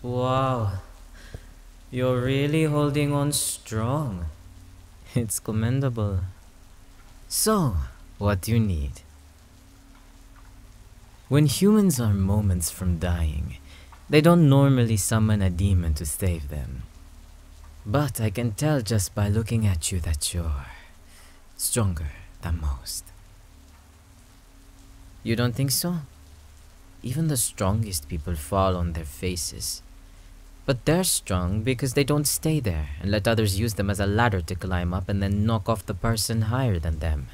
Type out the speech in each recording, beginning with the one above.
Wow, you're really holding on strong. It's commendable. So, what do you need? When humans are moments from dying, they don't normally summon a demon to save them. But I can tell just by looking at you that you're stronger than most. You don't think so? Even the strongest people fall on their faces. But they're strong because they don't stay there and let others use them as a ladder to climb up and then knock off the person higher than them.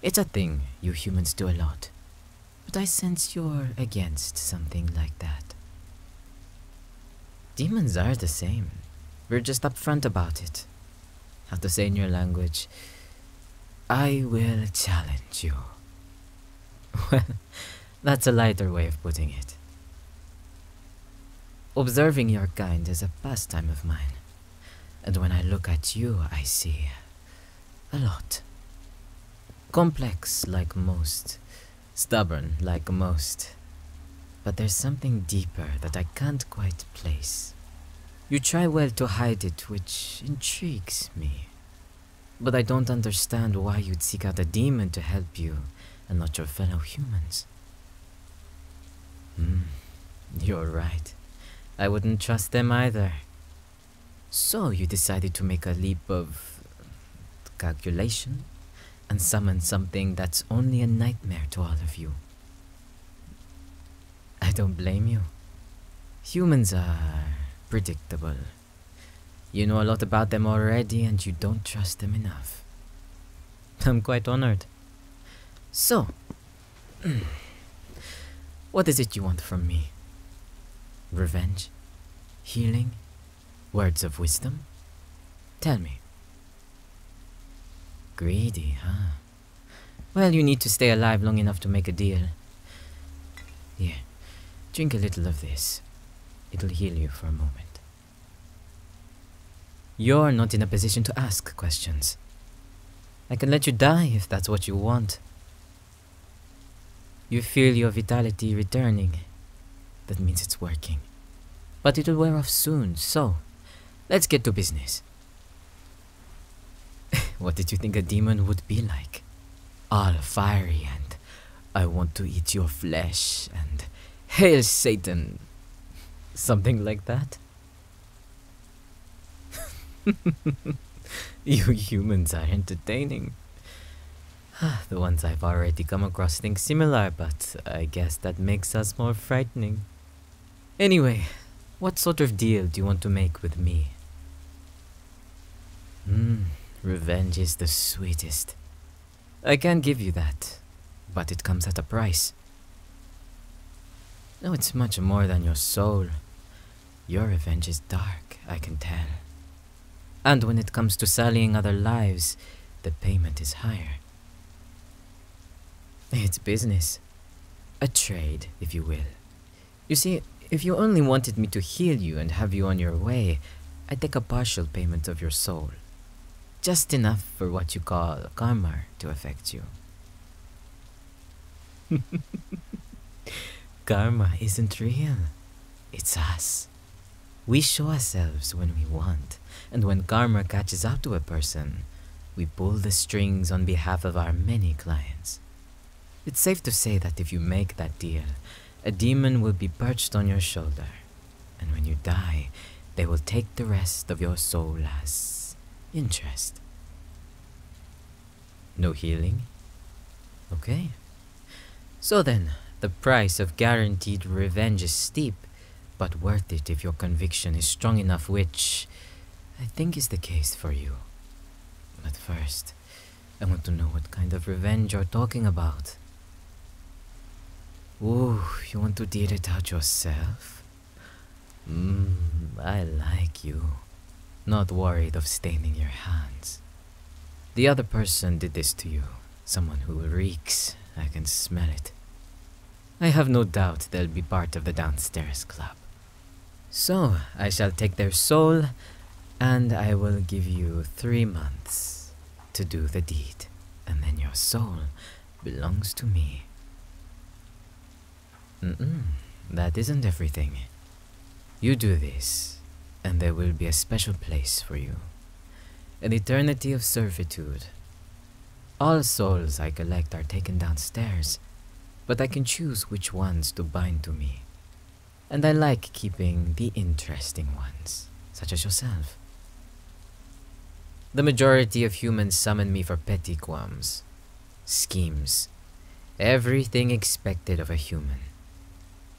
It's a thing you humans do a lot. But I sense you're against something like that. Demons are the same. We're just upfront about it. How to say in your language, I will challenge you. Well, that's a lighter way of putting it. Observing your kind is a pastime of mine. And when I look at you, I see a lot. Complex like most. Stubborn like most. But there's something deeper that I can't quite place. You try well to hide it, which intrigues me. But I don't understand why you'd seek out a demon to help you and not your fellow humans. You're right. I wouldn't trust them either. So you decided to make a leap of calculation and summon something that's only a nightmare to all of you. I don't blame you. Humans are predictable. You know a lot about them already and you don't trust them enough. I'm quite honored. So, what is it you want from me? Revenge? Healing? Words of wisdom? Tell me. Greedy, huh? Well, you need to stay alive long enough to make a deal. Here, drink a little of this. It'll heal you for a moment. You're not in a position to ask questions. I can let you die if that's what you want. You feel your vitality returning. That means it's working. But it'll wear off soon, so let's get to business. What did you think a demon would be like? All fiery and I want to eat your flesh and hail Satan. Something like that? You humans are entertaining. The ones I've already come across think similar, but I guess that makes us more frightening. Anyway, what sort of deal do you want to make with me? Revenge is the sweetest. I can give you that, but it comes at a price. No, it's much more than your soul. Your revenge is dark, I can tell. And when it comes to sullying other lives, the payment is higher. It's business. A trade, if you will. You see, if you only wanted me to heal you and have you on your way, I'd take a partial payment of your soul. Just enough for what you call karma to affect you. Karma isn't real. It's us. We show ourselves when we want, and when karma catches up to a person, we pull the strings on behalf of our many clients. It's safe to say that if you make that deal, a demon will be perched on your shoulder, and when you die, they will take the rest of your soul as interest. No healing? Okay. So then, the price of guaranteed revenge is steep, but worth it if your conviction is strong enough, which I think is the case for you. But first, I want to know what kind of revenge you're talking about. Ooh, you want to deal it out yourself? I like you. Not worried of staining your hands. The other person did this to you. Someone who reeks. I can smell it. I have no doubt they'll be part of the downstairs club. So, I shall take their soul, and I will give you 3 months to do the deed, and then your soul belongs to me. That isn't everything. You do this, and there will be a special place for you. An eternity of servitude. All souls I collect are taken downstairs, but I can choose which ones to bind to me. And I like keeping the interesting ones, such as yourself. The majority of humans summon me for petty qualms, schemes, everything expected of a human.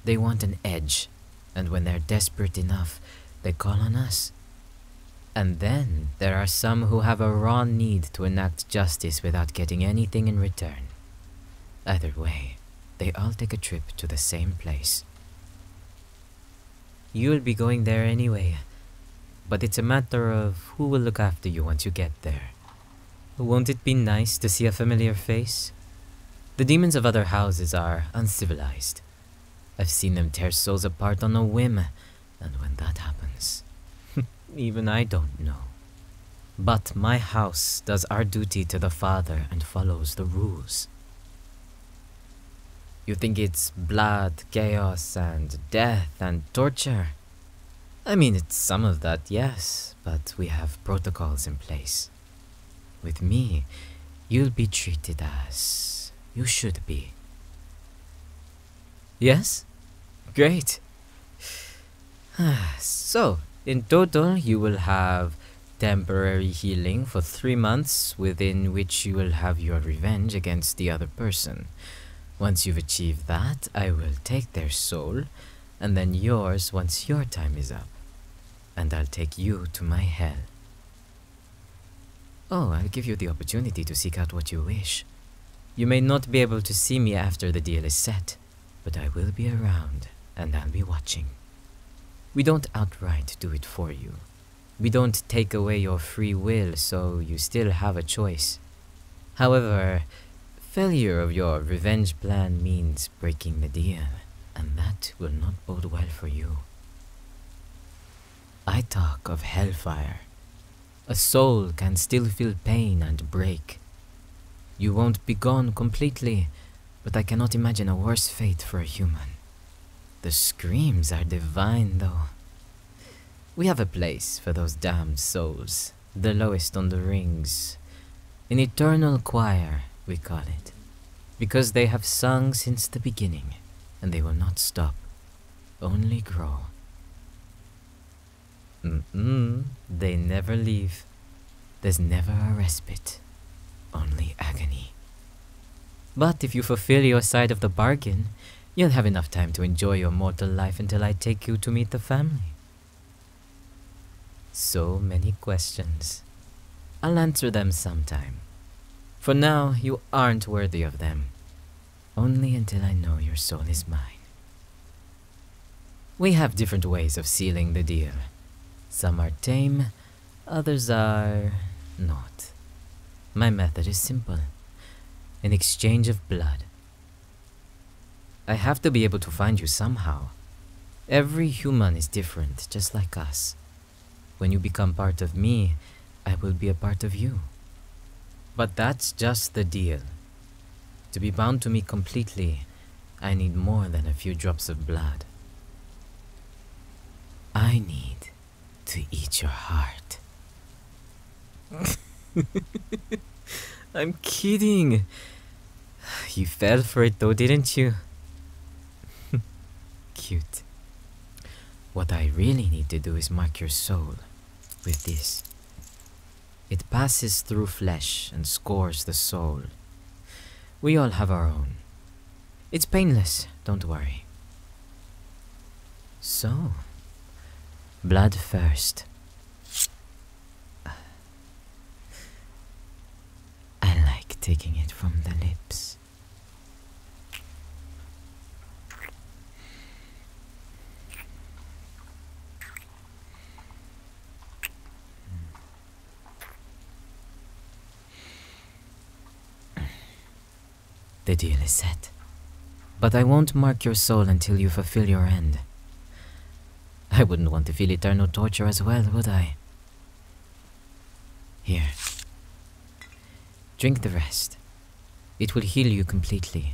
They want an edge, and when they're desperate enough, they call on us. And then there are some who have a raw need to enact justice without getting anything in return. Either way, they all take a trip to the same place. You'll be going there anyway, but it's a matter of who will look after you once you get there. Won't it be nice to see a familiar face? The demons of other houses are uncivilized. I've seen them tear souls apart on a whim, and when that happens, even I don't know. But my house does our duty to the Father and follows the rules. You think it's blood, chaos, and death, and torture? I mean, it's some of that, yes, but we have protocols in place. With me, you'll be treated as you should be. Yes? Great. So, in total, you will have temporary healing for 3 months, within which you will have your revenge against the other person. Once you've achieved that, I will take their soul, and then yours once your time is up. And I'll take you to my hell. Oh, I'll give you the opportunity to seek out what you wish. You may not be able to see me after the deal is set, but I will be around, and I'll be watching. We don't outright do it for you. We don't take away your free will, so you still have a choice. However, failure of your revenge plan means breaking the deal, and that will not bode well for you. I talk of hellfire. A soul can still feel pain and break. You won't be gone completely, but I cannot imagine a worse fate for a human. The screams are divine, though. We have a place for those damned souls, the lowest on the rings. An eternal choir, we call it, because they have sung since the beginning, and they will not stop, only grow. They never leave. There's never a respite, only agony. But if you fulfill your side of the bargain, you'll have enough time to enjoy your mortal life until I take you to meet the family. So many questions. I'll answer them sometime. For now, you aren't worthy of them. Only until I know your soul is mine. We have different ways of sealing the deal. Some are tame, others are not. My method is simple. An exchange of blood. I have to be able to find you somehow. Every human is different, just like us. When you become part of me, I will be a part of you. But that's just the deal. To be bound to me completely, I need more than a few drops of blood. I need to eat your heart. I'm kidding. You fell for it though, didn't you? Cute. What I really need to do is mark your soul with this. It passes through flesh and scores the soul. We all have our own. It's painless, don't worry. So, blood first. I like taking it from the lips. The deal is set. But I won't mark your soul until you fulfill your end. I wouldn't want to feel eternal torture as well, would I? Here. Drink the rest. It will heal you completely.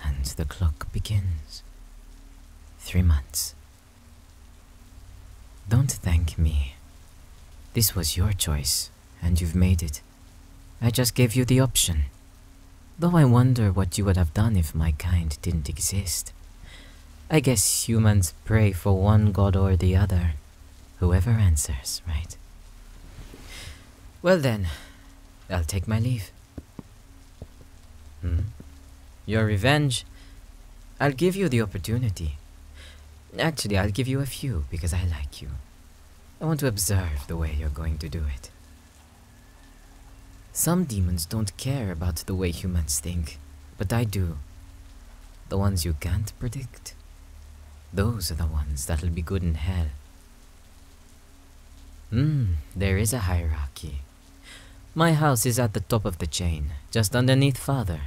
And the clock begins. 3 months. Don't thank me. This was your choice, and you've made it. I just gave you the option. Though I wonder what you would have done if my kind didn't exist. I guess humans pray for one god or the other. Whoever answers, right? Well then, I'll take my leave. Your revenge? I'll give you the opportunity. Actually, I'll give you a few because I like you. I want to observe the way you're going to do it. Some demons don't care about the way humans think, but I do. The ones you can't predict. Those are the ones that'll be good in hell. There is a hierarchy. My house is at the top of the chain, just underneath Father.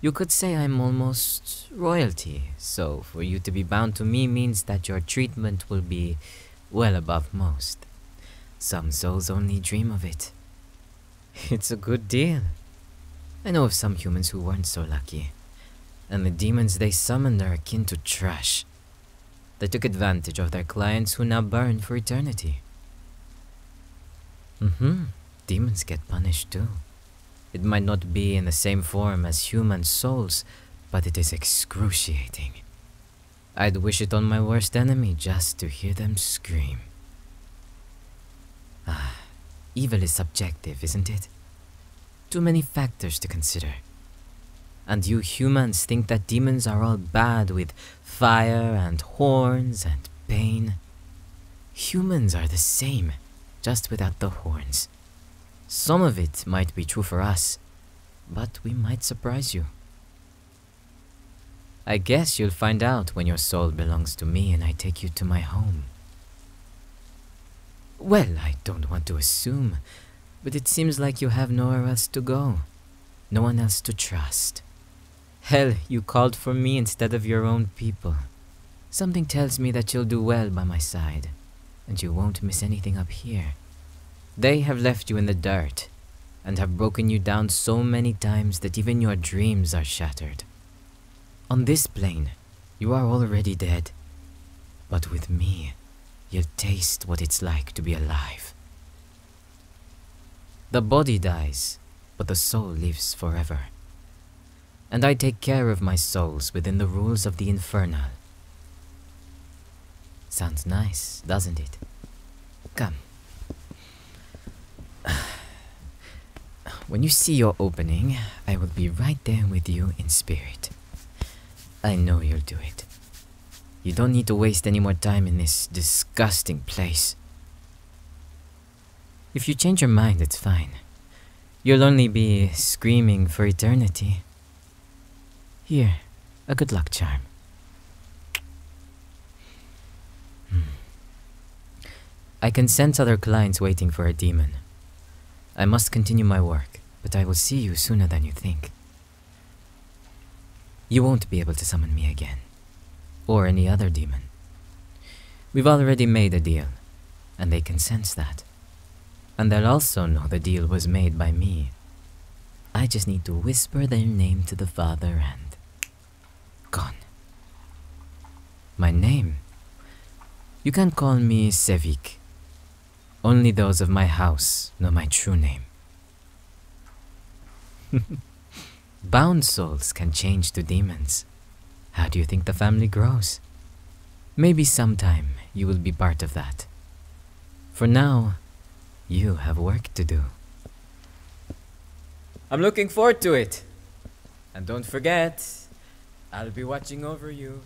You could say I'm almost royalty, so for you to be bound to me means that your treatment will be well above most. Some souls only dream of it. It's a good deal. I know of some humans who weren't so lucky, and the demons they summoned are akin to trash. They took advantage of their clients who now burn for eternity. Demons get punished too. It might not be in the same form as human souls, but it is excruciating. I'd wish it on my worst enemy just to hear them scream. Evil is subjective, isn't it? Too many factors to consider. And you humans think that demons are all bad with fire and horns and pain. Humans are the same, just without the horns. Some of it might be true for us, but we might surprise you. I guess you'll find out when your soul belongs to me and I take you to my home. Well, I don't want to assume, but it seems like you have nowhere else to go. No one else to trust. Hell, you called for me instead of your own people. Something tells me that you'll do well by my side, and you won't miss anything up here. They have left you in the dirt, and have broken you down so many times that even your dreams are shattered. On this plane, you are already dead. But with me, you'll taste what it's like to be alive. The body dies, but the soul lives forever. And I take care of my souls within the rules of the Infernal. Sounds nice, doesn't it? Come. When you see your opening, I will be right there with you in spirit. I know you'll do it. You don't need to waste any more time in this disgusting place. If you change your mind, it's fine. You'll only be screaming for eternity. Here, a good luck charm. I can sense other clients waiting for a demon. I must continue my work, but I will see you sooner than you think. You won't be able to summon me again, or any other demon. We've already made a deal, and they can sense that. And they'll also know the deal was made by me. I just need to whisper their name to the Father and... gone. My name? You can call me Sevik. Only those of my house know my true name. Bound souls can change to demons. How do you think the family grows? Maybe sometime you will be part of that. For now, you have work to do. I'm looking forward to it. And don't forget, I'll be watching over you.